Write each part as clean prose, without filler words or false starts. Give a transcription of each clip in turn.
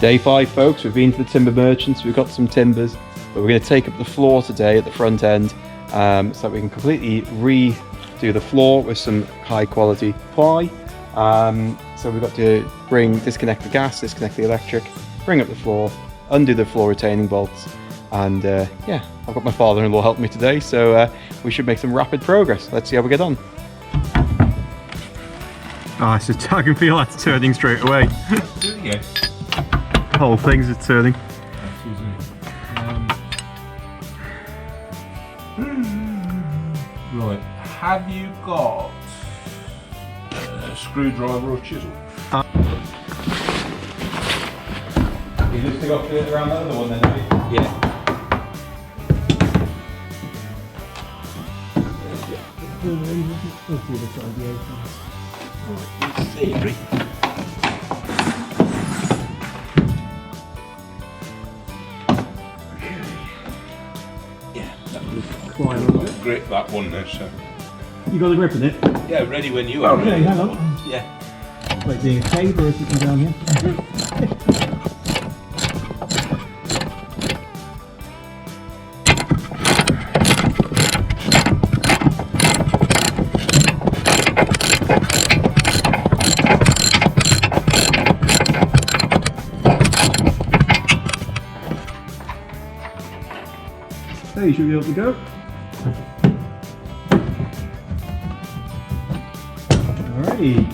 Day 5, folks. We've been to the timber merchants, we've got some timbers, but we're going to take up the floor today at the front end so that we can completely redo the floor with some high quality ply. So we've got to disconnect the gas, disconnect the electric, bring up the floor, undo the floor retaining bolts, and yeah, I've got my father-in-law helping me today, so we should make some rapid progress. Let's see how we get on. Ah, so I can feel that's turning straight away. Yeah. The whole thing's just turning. Right, have you got a screwdriver or chisel? You just got to it around the other one then, have you? Yeah. Theory. Yeah, that was Quite a little bit. grip that one there, so. You got a grip in it? Yeah, ready when you are. Okay, hang on. Yeah. It's like being a caver if you come down here. Okay, you should be able to go. Alrighty.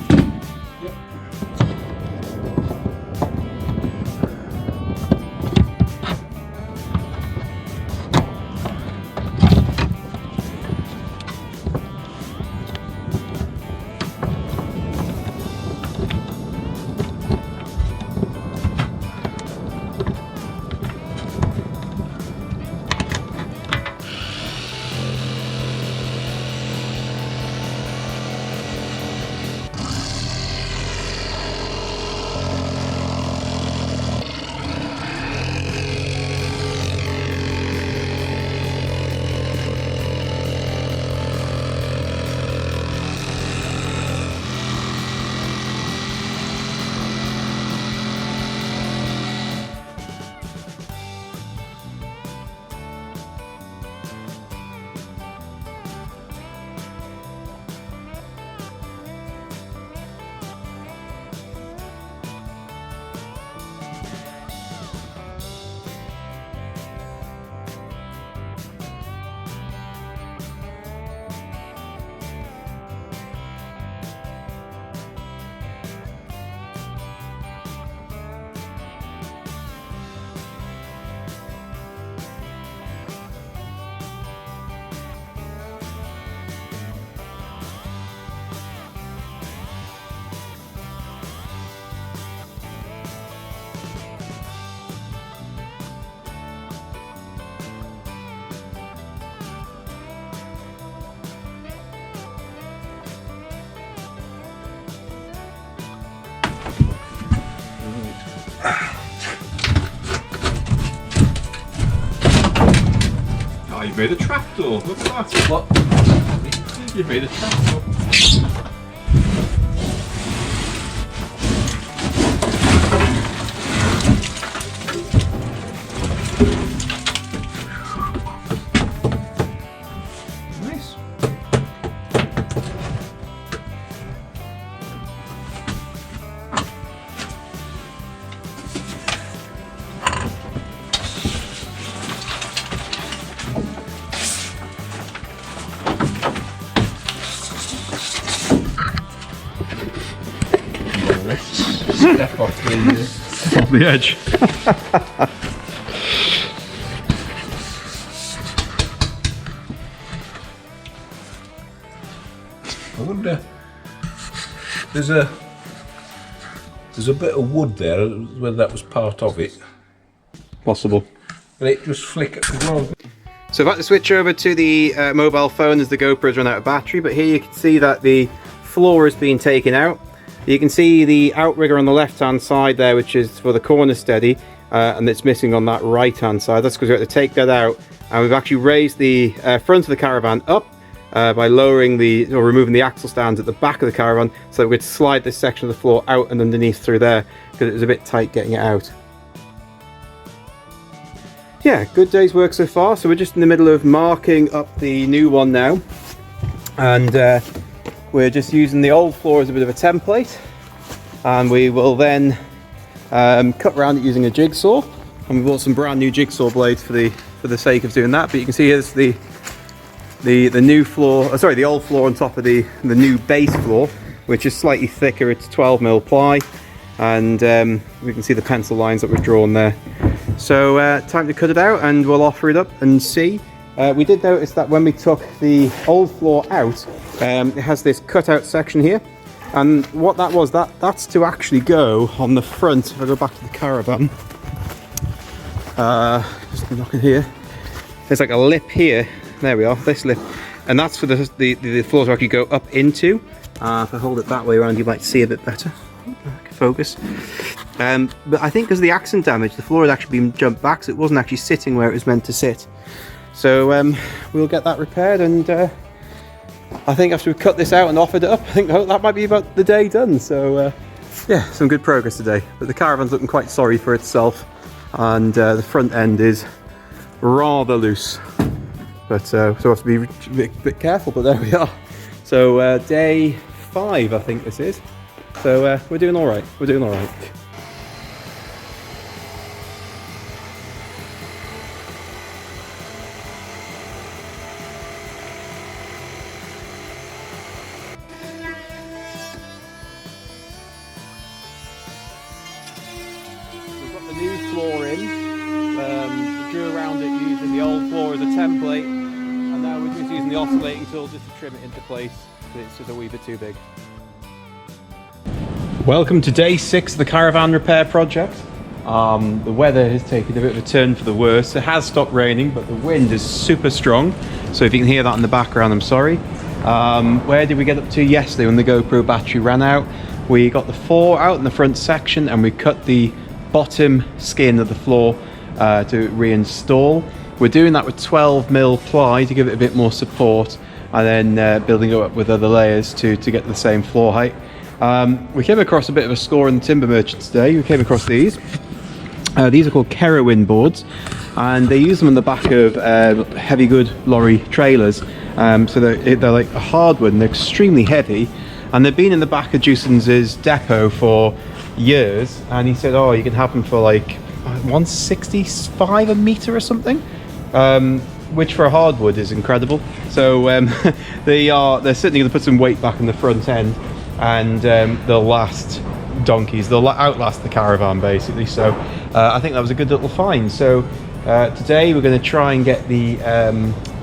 Oh, you've made a trapdoor. Look at that. What? You've made a trapdoor. Nice. Step off the edge. I wonder. There's a bit of wood there. Whether that was part of it. Possible. But it just flickered as well. So I've had to switch over to the mobile phone as the GoPro's run out of battery, but here you can see that the floor has been taken out. You can see the outrigger on the left hand side there, which is for the corner steady, and it's missing on that right hand side. That's because we had to take that out, and we've actually raised the front of the caravan up by lowering or removing the axle stands at the back of the caravan, so that we could slide this section of the floor out and underneath through there, because it was a bit tight getting it out. yeah, good day's work so far. So we're just in the middle of marking up the new one now, and we're just using the old floor as a bit of a template, and we will then cut around it using a jigsaw. And we bought some brand new jigsaw blades for the sake of doing that. But you can see here's the new floor, sorry, the old floor on top of the new base floor, which is slightly thicker. It's 12mm ply, and we can see the pencil lines that were drawn there. So time to cut it out, and we'll offer it up and see. We did notice that when we took the old floor out, it has this cutout section here, and what that was, that's to actually go on the front. If I go back to the Caravan, just knock it here. There's like a lip here. There we are, this lip, and that's for the floor to actually go up into. If I hold it that way around, you might see a bit better. Focus. But I think because of the accent damage, the floor had actually been jumped back, so it wasn't actually sitting where it was meant to sit. So we'll get that repaired, and I think after we've cut this out and offered it up, I think that might be about the day done. So yeah, some good progress today. But the Caravan's looking quite sorry for itself, and the front end is rather loose. But so we have to be a bit careful, but there we are. So day 5, I think this is. So we're doing all right. We're doing all right. We've got the new floor in. We drew around it using the old floor as a template, and now we're just using the oscillating tool just to trim it into place. It's just a wee bit too big. Welcome to day 6 of the Caravan repair project. The weather has taken a bit of a turn for the worse. It has stopped raining, but the wind is super strong. So if you can hear that in the background, I'm sorry. Where did we get up to yesterday when the GoPro battery ran out? We got the floor out in the front section, and we cut the bottom skin of the floor to reinstall. We're doing that with 12mm ply to give it a bit more support, and then building it up with other layers to get the same floor height. We came across a bit of a score in the timber merchants today. We came across these. These are called Caravan boards, and they use them on the back of heavy good lorry trailers. So they're like a hardwood, and they're extremely heavy, and they've been in the back of Juson's depot for years. And he said, oh, you can have them for like 165 a meter or something, which for a hardwood is incredible. So they're certainly going to put some weight back in the front end, and they'll last donkeys. They'll outlast the Caravan basically. So I think that was a good little find. So today we're going to try and get the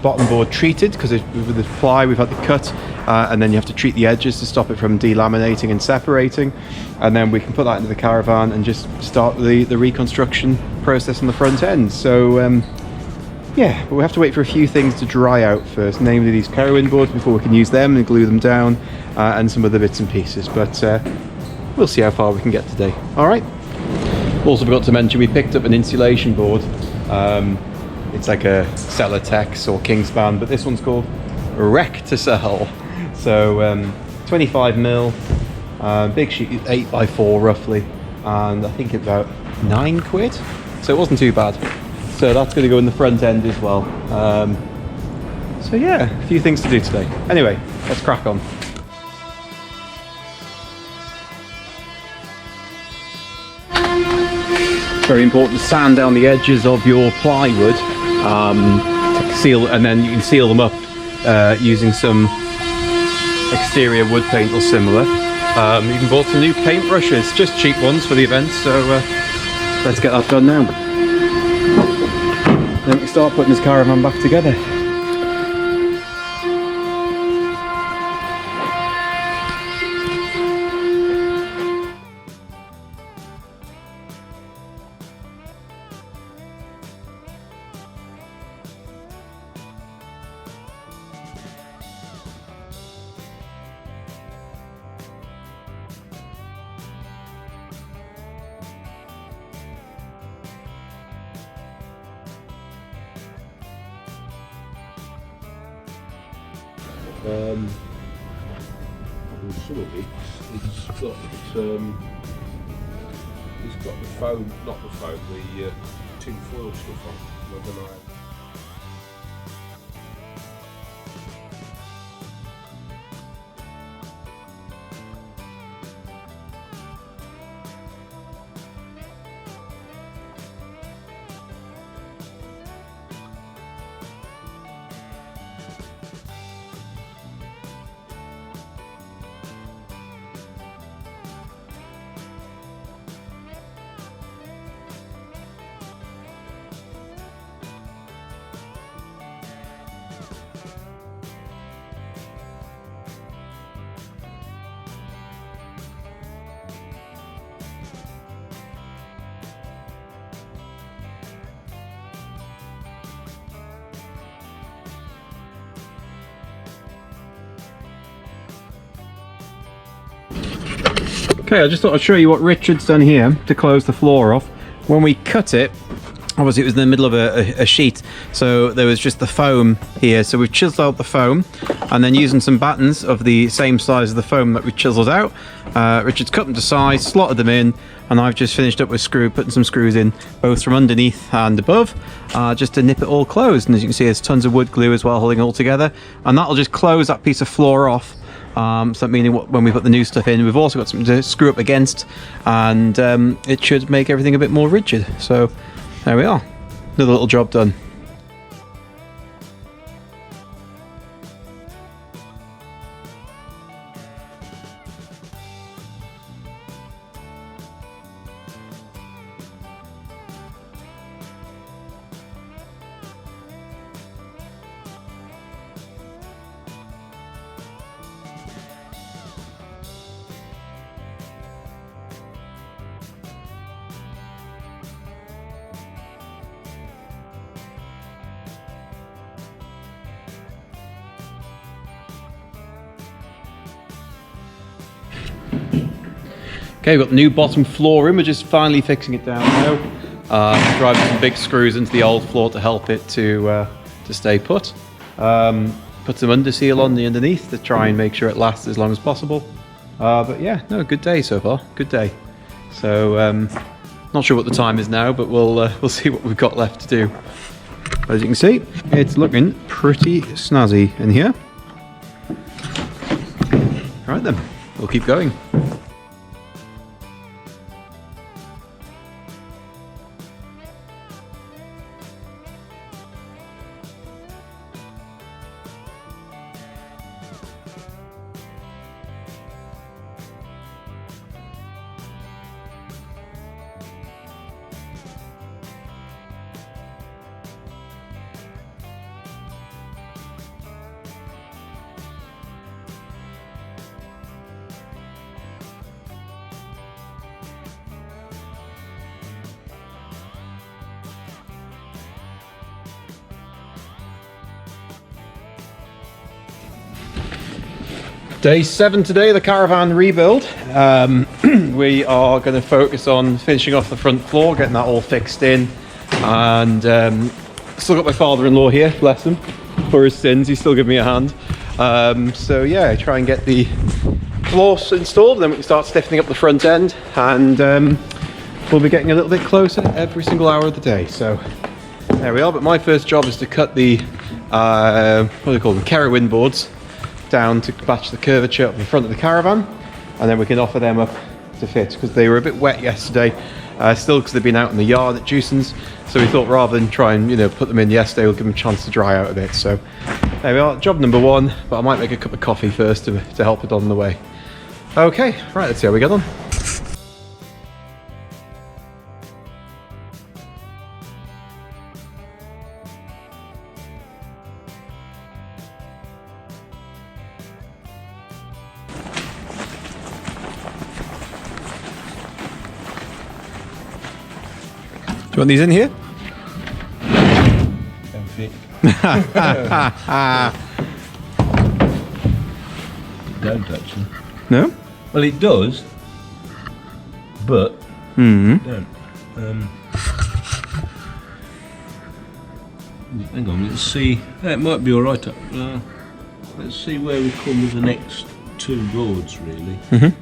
bottom board treated, because with the ply we've had to cut, and then you have to treat the edges to stop it from delaminating and separating, and then we can put that into the Caravan and just start the reconstruction process on the front end. So yeah, but we have to wait for a few things to dry out first, namely these Caravan boards, before we can use them and glue them down, and some other bits and pieces. But we'll see how far we can get today. All right. Also forgot to mention, we picked up an insulation board. It's like a Celotex or Kingspan, but this one's called Recticel. So 25mm, big sheet, 8x4 roughly, and I think about £9. So it wasn't too bad. So that's going to go in the front end as well. So yeah, a few things to do today. Anyway, let's crack on. It's very important to sand down the edges of your plywood, to seal, and then you can seal them up using some exterior wood paint or similar. You can bought some new paint brushes, just cheap ones for the event. So let's get that done now. Then we can start putting this Caravan back together. Some of it, it's got the foam, not the foam, the tin foil stuff on, than I am. Okay, I just thought I'd show you what Richard's done here to close the floor off. When we cut it, obviously it was in the middle of a sheet, so there was just the foam here. So we've chiseled out the foam, and then using some battens of the same size as the foam that we chiseled out, Richard's cut them to size, slotted them in, and I've just finished up with putting some screws in, both from underneath and above, just to nip it all closed. And as you can see, there's tons of wood glue as well holding it all together, and that'll just close that piece of floor off. So meaning when we put the new stuff in, we've also got something to screw up against, and it should make everything a bit more rigid. So there we are, another little job done. Okay, we've got the new bottom floor in. We're just finally fixing it down now. Driving some big screws into the old floor to help it to stay put. Put some under seal on the underneath to try and make sure it lasts as long as possible. But yeah, no, good day so far. Good day. So not sure what the time is now, but we'll see what we've got left to do. As you can see, it's looking pretty snazzy in here. All right then, we'll keep going. Day 7 today, the caravan rebuild. We are going to focus on finishing off the front floor, getting that all fixed in, and still got my father-in-law here, bless him, for his sins. He's still giving me a hand. So yeah, try and get the floors installed, then we can start stiffening up the front end, and we'll be getting a little bit closer every single hour of the day. So there we are. But my first job is to cut the what do they call them, Caravan boards down to match the curvature of the front of the caravan, and then we can offer them up to fit, because they were a bit wet yesterday, still, because they've been out in the yard at Jewson's. So we thought rather than try and put them in yesterday, we'll give them a chance to dry out a bit. So there we are, job number 1, but I might make a cup of coffee first to help it on the way. Okay, right, let's see how we get on. Do you want these in here? Don't fit. Don't actually. No? Well, it does, but don't. Hang on, let's see. It might be all right. Let's see where we come with the next 2 boards, really. Mm-hmm.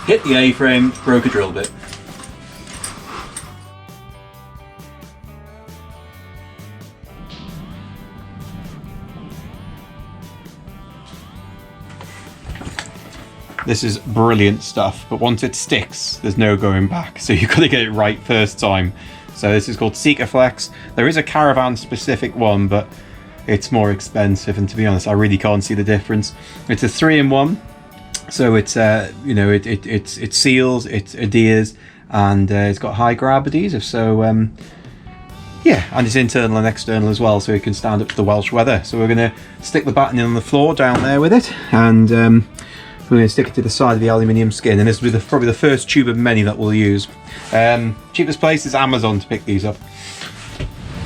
hit the A-frame, broke a drill bit. This is brilliant stuff, but once it sticks, there's no going back. So you've got to get it right first time. So this is called Flex. There is a Caravan specific one, but it's more expensive. And to be honest, I really can't see the difference. It's a 3-in-1. So it's, you know, it seals, it adheres, and it's got high grab adhesive. So yeah, and it's internal and external as well, so it can stand up to the Welsh weather. So we're going to stick the batten in on the floor down there with it, and we're going to stick it to the side of the aluminium skin, and this will be probably the first tube of many that we'll use. Cheapest place is Amazon to pick these up.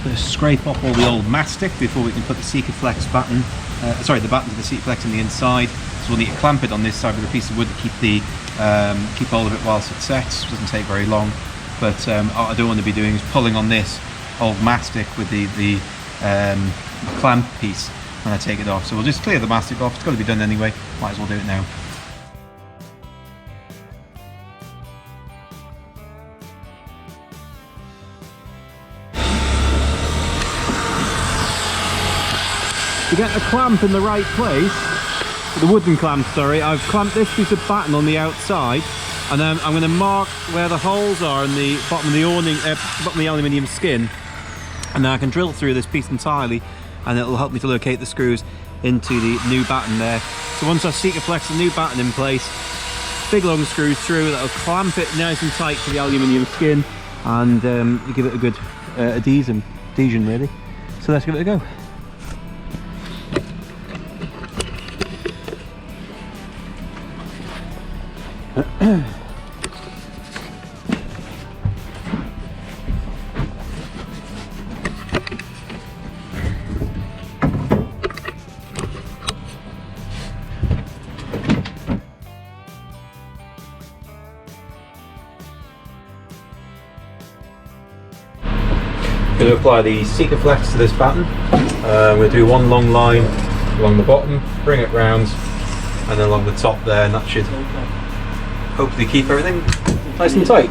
Let's scrape off all the old mastic before we can put the Flex batten, the batten to the Flex in the inside. So we'll need to clamp it on this side with a piece of wood to keep hold of it whilst it sets. It doesn't take very long, but what I don't want to be doing is pulling on this old mastic with the clamp piece when I take it off. So we'll just clear the mastic off. It's got to be done anyway. Might as well do it now. To get the clamp in the right place, the wooden clamp, sorry, I've clamped this piece of batten on the outside, and then I'm going to mark where the holes are in the bottom of the awning, bottom of the aluminium skin, and then I can drill through this piece entirely, and it'll help me to locate the screws into the new batten there. So once I Flex the new batten in place, big long screws through, that'll clamp it nice and tight to the aluminium skin, and give it a good adhesion really. So let's give it a go. Going to apply the Flex to this batten. I'm going to do one long line along the bottom, bring it round, and then along the top there, and that should hopefully keep everything nice and tight.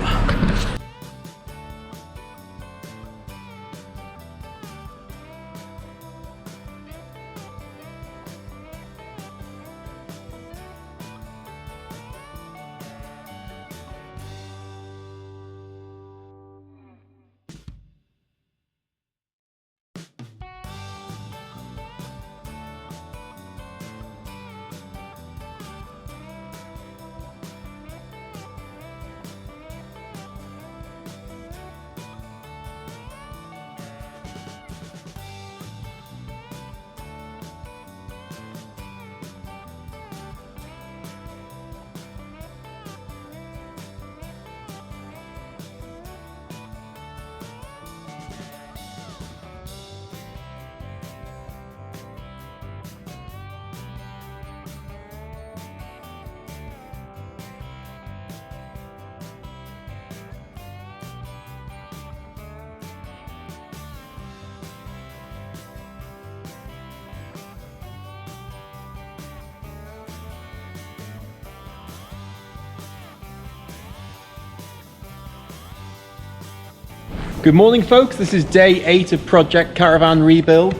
Good morning folks, this is day 8 of Project Caravan Rebuild.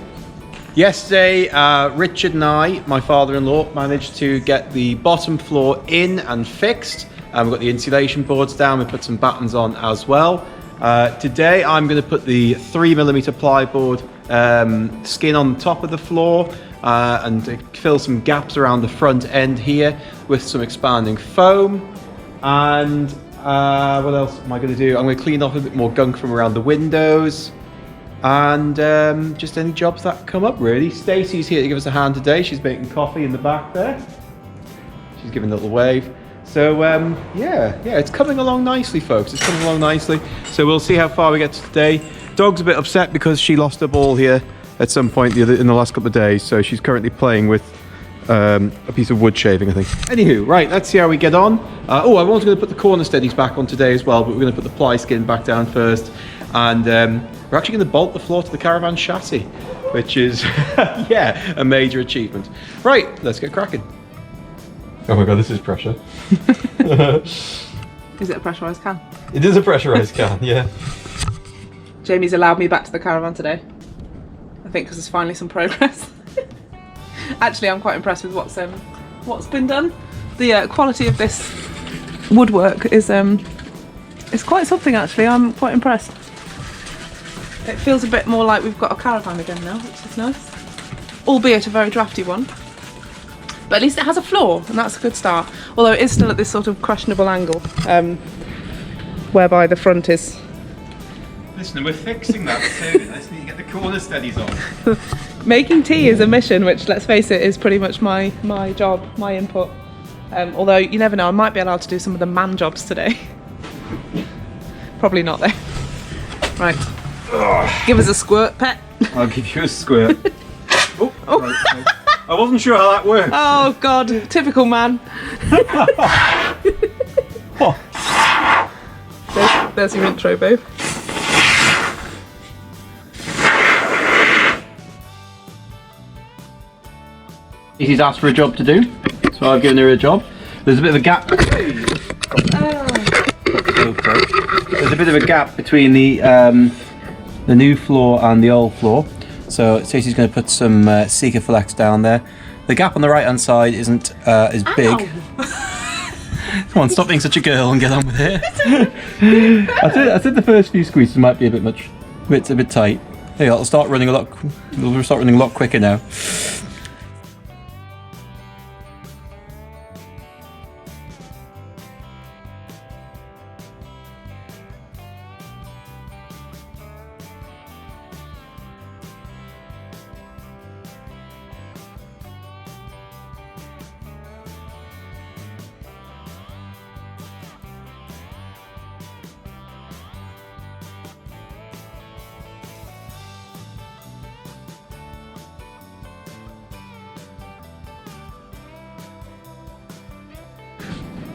Yesterday, Richard and I, my father-in-law, managed to get the bottom floor in and fixed. We've got the insulation boards down, we put some battens on as well. Today I'm going to put the 3mm plyboard skin on top of the floor and fill some gaps around the front end here with some expanding foam. And what else am I going to do? I'm going to clean off a bit more gunk from around the windows and just any jobs that come up really. Stacey's here to give us a hand today. She's making coffee in the back there. She's giving a little wave. So yeah, it's coming along nicely folks. It's coming along nicely. So we'll see how far we get today. Dog's a bit upset because she lost a ball here at some point in the last couple of days. So she's currently playing with a piece of wood shaving, I think. Anywho, right, let's see how we get on. I was going to put the corner steadies back on today as well, but we're going to put the ply skin back down first. And we're actually going to bolt the floor to the Caravan chassis, which is, yeah, a major achievement. Right, let's get cracking. Oh my god, this is pressure. Is it a pressurised can? It is a pressurised can, yeah. Jamie's allowed me back to the caravan today. I think because there's finally some progress. Actually, I'm quite impressed with what's been done. The quality of this woodwork is quite something. Actually, I'm quite impressed. It feels a bit more like we've got a caravan again now, which is nice. Albeit a very drafty one. But at least it has a floor, and that's a good start. Although it is still at this sort of questionable angle, whereby the front is... Listen, we're fixing that soon. I just need to get the corner steadies on. Making tea is a mission, which, let's face it, is pretty much my job, my input. Although, you never know, I might be allowed to do some of the man jobs today. Probably not, though. Right. Ugh. Give us a squirt, pet. I'll give you a squirt. Oh. Right. I wasn't sure how that worked. Oh, God. Typical man. There's your intro, babe. She's asked for a job to do, so I've given her a job. There's a bit of a gap. There's a bit of a gap between the new floor and the old floor. So Stacey's going to put some Sikaflex down there. The gap on the right hand side isn't as big. Come on, stop being such a girl and get on with it. I said the first few squeezes might be a bit much. It's a bit tight. Hey, I'll start running a lot. We'll start running a lot quicker now.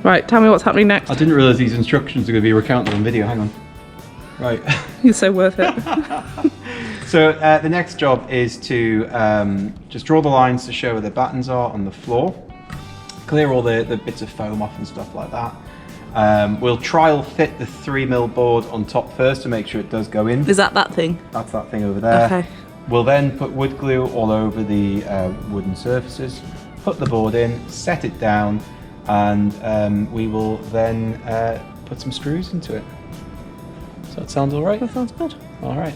Right, tell me what's happening next. I didn't realise these instructions are going to be recounted on video. Hang on. Right. You're so worth it. So the next job is to just draw the lines to show where the battens are on the floor. Clear all the bits of foam off and stuff like that. We'll trial fit the 3mm board on top first to make sure it does go in. Is that thing? That's that thing over there. Okay. We'll then put wood glue all over the wooden surfaces, put the board in, set it down, and we will then put some screws into it. Does that sound all right? That sounds good. All right.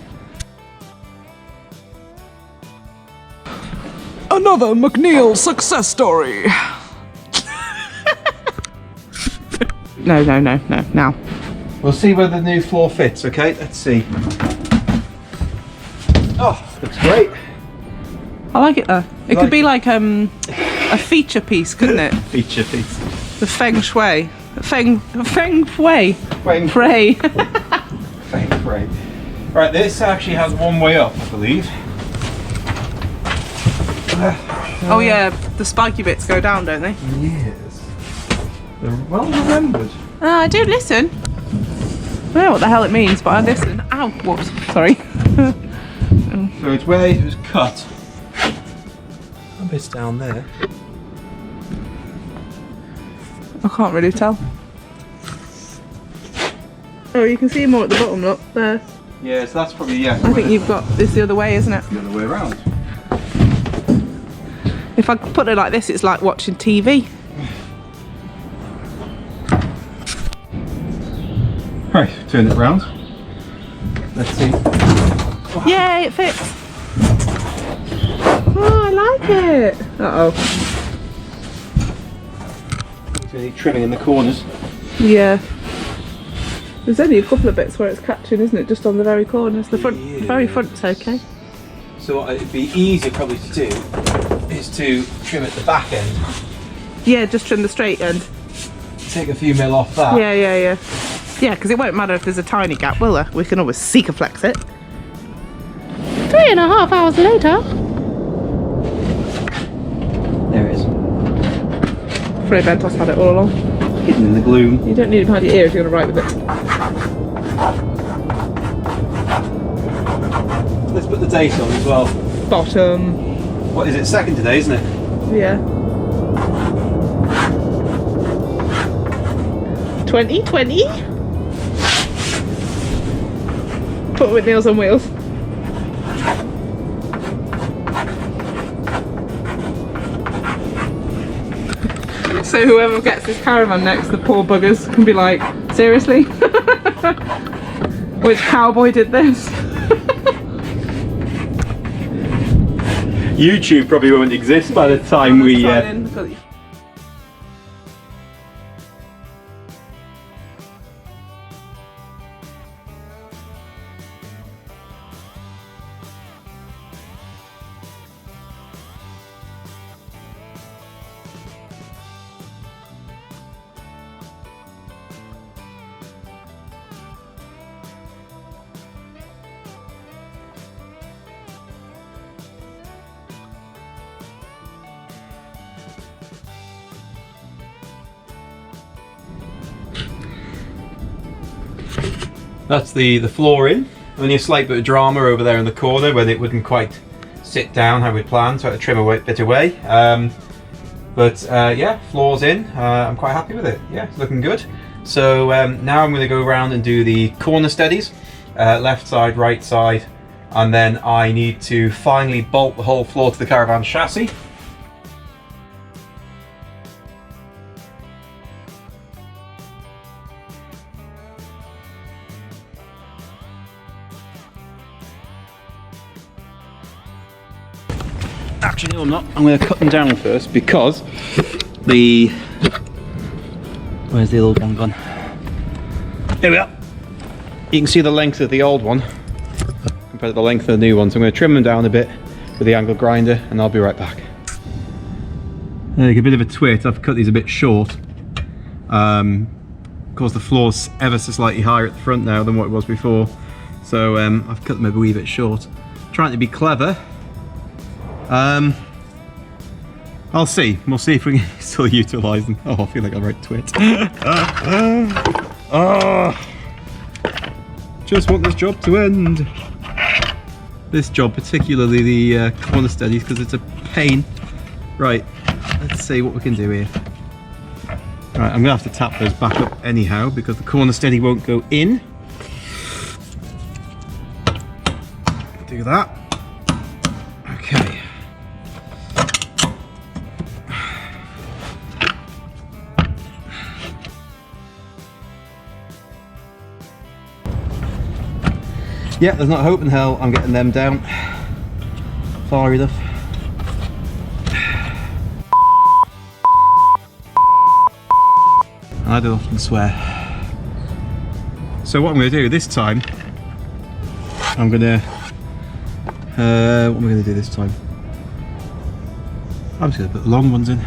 Another McNeill success story. No, now. We'll see whether the new floor fits, okay? Let's see. Oh, looks great. I like it though. It could be like a feature piece, couldn't it? Feature piece. The feng shui. Feng shui. Feng Pray. Feng shui. Right, this actually has one way up, I believe. Oh yeah, the spiky bits go down, don't they? Yes. They're well remembered. I do listen. I don't know what the hell it means, but I listen. Ow, whoops, sorry. So it's where it was cut. A bit's down there. I can't really tell. Oh, you can see more at the bottom, look, there. Yeah, so that's probably, yeah. I think you've got this the other way, isn't it? The other way around. If I put it like this, it's like watching TV. Right, turn it round. Let's see. Oh. Yay, it fits. Oh, I like it. Uh-oh. So you need trimming in the corners. Yeah. There's only a couple of bits where it's catching, isn't it? Just on the very corners. The front, the very front's okay. So what it'd be easier probably to do is to trim at the back end. Yeah, just trim the straight end. Take a few mil off that. Yeah. Yeah, because it won't matter if there's a tiny gap, will there? We can always Sikaflex it. 3.5 hours later. There it is. Fred Bentos had it all along. Hidden in the gloom. You don't need it behind your ear if you want to write with it. Let's put the date on as well. Bottom. What is it? Second today, isn't it? Yeah. 2020. Put with Nails on Wheels. So whoever gets this caravan next, the poor buggers can be like, seriously? Which cowboy did this? YouTube probably won't exist by the time we... That's the floor in. Only a slight bit of drama over there in the corner when it wouldn't quite sit down how we'd planned, so I had to trim a bit away. Yeah, floor's in. I'm quite happy with it. Yeah, it's looking good. So now I'm going to go around and do the corner steadies, left side, right side, and then I need to finally bolt the whole floor to the caravan chassis. Actually, no, I'm not. I'm going to cut them down first because the... Where's the old one gone? Here we are. You can see the length of the old one compared to the length of the new one. So I'm going to trim them down a bit with the angle grinder and I'll be right back. Like a bit of a twit, I've cut these a bit short. Of course the floor's ever so slightly higher at the front now than what it was before. So I've cut them a wee bit short. Trying to be clever. I'll see. We'll see if we can still utilise them. Oh, I feel like I wrote twit. Just want this job to end. This job, particularly the corner steadies, because it's a pain. Right, let's see what we can do here. Right, I'm gonna have to tap those back up anyhow because the corner steady won't go in. Do that. Okay. Yeah, there's not hope in hell I'm getting them down far enough. I do often swear. So what I'm going to do this time, I'm going to... what am I going to do this time? I'm just going to put the long ones in.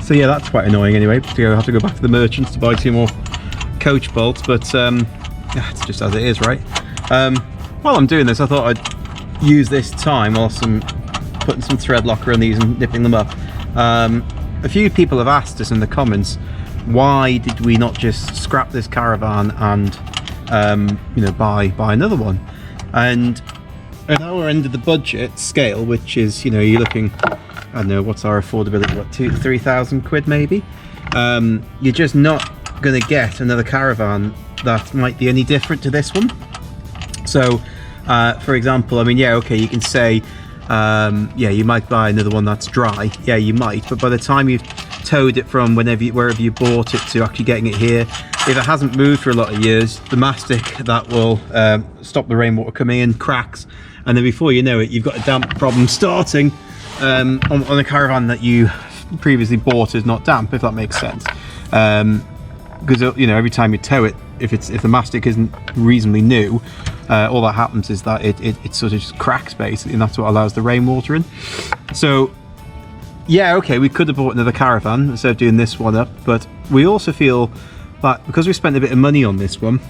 So yeah, that's quite annoying anyway, to have to go back to the merchants to buy 2 more coach bolts, but yeah, it's just as it is, right? While I'm doing this, I thought I'd use this time whilst I'm putting some thread locker on these and nipping them up. A few people have asked us in the comments, why did we not just scrap this caravan and you know, buy another one? And at our end of the budget scale, which is, you know, you're looking, I don't know, what's our affordability, what, 2,000 to 3,000 quid maybe? You're just not going to get another caravan that might be any different to this one. So, for example, I mean, yeah, okay, you can say, yeah, you might buy another one that's dry. Yeah, you might, but by the time you've towed it from wherever you bought it to actually getting it here, if it hasn't moved for a lot of years, the mastic that will stop the rainwater coming in cracks, and then before you know it, you've got a damp problem starting on a caravan that you previously bought is not damp, if that makes sense. Because you know, every time you tow it, if the mastic isn't reasonably new, all that happens is that it sort of just cracks basically, and that's what allows the rainwater in. So yeah, okay, we could have bought another caravan instead of doing this one up, but we also feel that because we spent a bit of money on this one,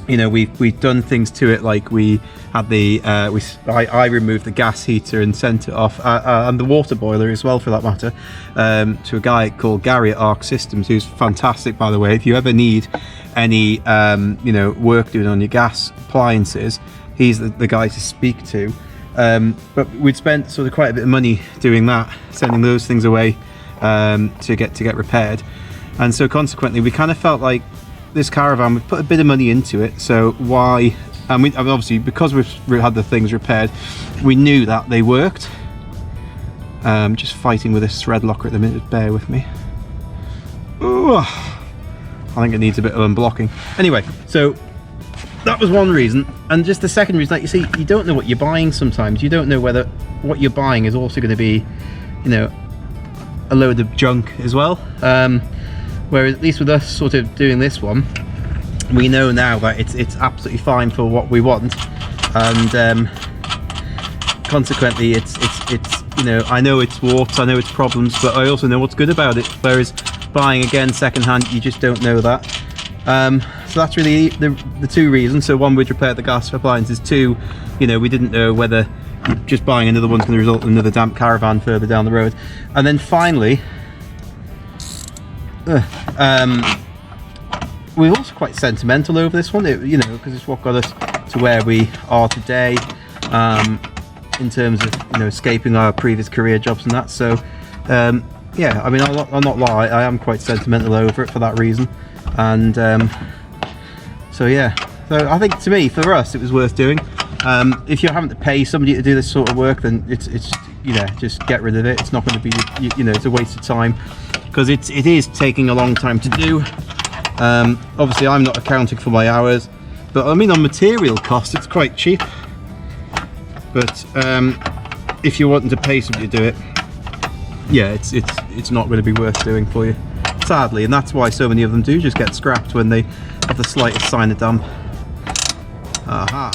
you know, we've done things to it, like we had the I removed the gas heater and sent it off, and the water boiler as well for that matter, to a guy called Gary at Arc Systems, who's fantastic, by the way. If you ever need any you know, work doing on your gas appliances, he's the guy to speak to. But we'd spent sort of quite a bit of money doing that, sending those things away to get repaired, and so consequently we kind of felt like this caravan, we've put a bit of money into it, so why? And we obviously, because we've had the things repaired, we knew that they worked. Just fighting with this thread locker at the minute, bear with me. Ooh, I think it needs a bit of unblocking. Anyway, so that was one reason, and just the second reason, like you see, you don't know what you're buying sometimes. You don't know whether what you're buying is also going to be, you know, a load of junk as well. Whereas at least with us sort of doing this one, we know now that it's absolutely fine for what we want, and consequently it's you know, I know it's warts, I know it's problems, but I also know what's good about it. Whereas buying again secondhand, you just don't know that. So that's really the two reasons. So one, we'd repaired the gas appliances. Two, you know, we didn't know whether just buying another one's going to result in another damp caravan further down the road. And then finally, we're also quite sentimental over this one, you know, because it's what got us to where we are today, in terms of, you know, escaping our previous career jobs and that. So yeah, I mean, I'll not lie, I am quite sentimental over it for that reason. And so yeah, so I think to me, for us, it was worth doing. If you're having to pay somebody to do this sort of work, then it's you know, just get rid of it. It's not going to be, you know, it's a waste of time, because it is taking a long time to do. Obviously I'm not accounting for my hours, but I mean, on material cost it's quite cheap. But if you're wanting to pay somebody to do it, yeah, it's not going to be worth doing for you, sadly. And that's why so many of them do just get scrapped when they have the slightest sign of damp. Aha.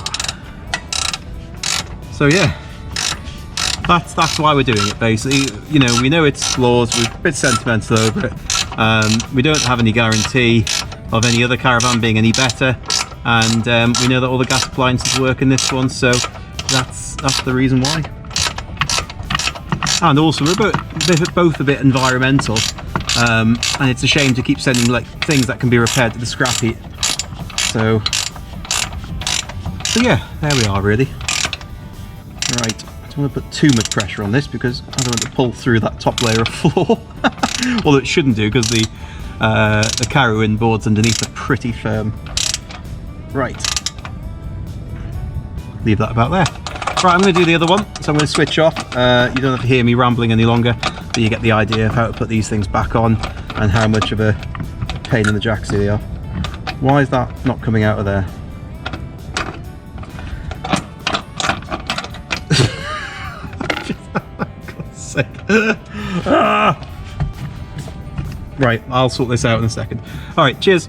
So yeah, that's why we're doing it, basically. You know, we know it's flaws, we're a bit sentimental over it. We don't have any guarantee of any other caravan being any better, and we know that all the gas appliances work in this one, so that's the reason why. And also we're both a bit environmental, and it's a shame to keep sending like things that can be repaired to the scrap heap. So yeah, there we are really. Right, I don't want to put too much pressure on this because I don't want to pull through that top layer of floor. Although it shouldn't do, because the Caravan boards underneath are pretty firm. Right, leave that about there. Right, I'm going to do the other one, so I'm going to switch off. You don't have to hear me rambling any longer, but you get the idea of how to put these things back on and how much of a pain in the jacks they are. Why is that not coming out of there? Right, I'll sort this out in a second. Alright, cheers.